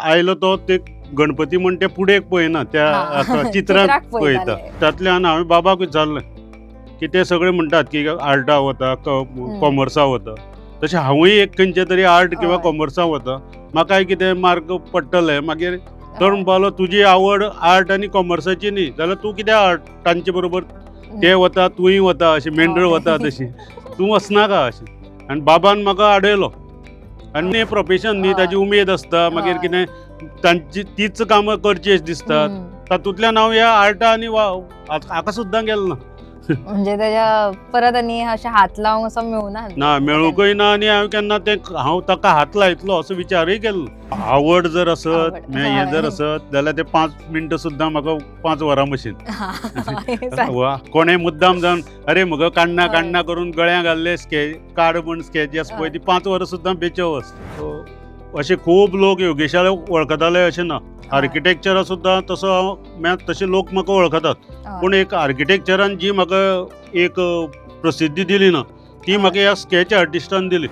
आयलो तो ते गणपती म्हण ते फुडेक पळयना त्या चित्राक पळयता. तातल्यान हांवें बाबाक विचारलें की ते सगळे म्हणटात की आर्टा वता कॉमर्सा वता, तशें हांवूय एक खंयचे तरी आर्ट किंवा कॉमर्सा वता, म्हाकाय कितें मार्क पडटले. मागीर तो म्हणपालो तुजी आवड आर्ट आनी कॉमर्साची न्ही, जाल्यार तूं कित्याक आर्टांचे बरोबर ते वता तूंय वता, अशी मेंढळ वता तशी तूं वचनाका अशी. आनी बाबान म्हाका आडयलो आनी प्रोफेशन न्ही, ताजी उमेद आसता, मागीर कितें तांची तीच कामां करची अशी दिसतात. तातूंतल्यान हांव ह्या आर्टा आनी हाका सुद्दां गेलो ना. म्हणजे त्याच्या परत आनी अशें हात लावंक असो मेळूना ना, मेळूंकय ना. आनी हांव केन्ना ते हांव ताका हात लायतलो असो विचारय केलो. आवड जर आसत हें जर आसत जाल्यार ते 5 मिनटां सुद्दां म्हाका 5 वरां भशेन कोणें मुद्दाम जावन अरे म्हगो काडना काडना करून गळ्यां घाल्ले स्केच काड म्हण स्केच आसा पळय ती 5 वरां सुद्दां बेचाव आसता. अशे खूब लोक योगेशाला वळखताले अशें ना. आर्किटेक्चरा सुद्दां तसो तशे लोक म्हाका वळखतात, पूण एक आर्किटेक्चरान जी म्हाका एक प्रसिद्धी दिली ना ती म्हाका ह्या स्केच आर्टिस्टान दिली.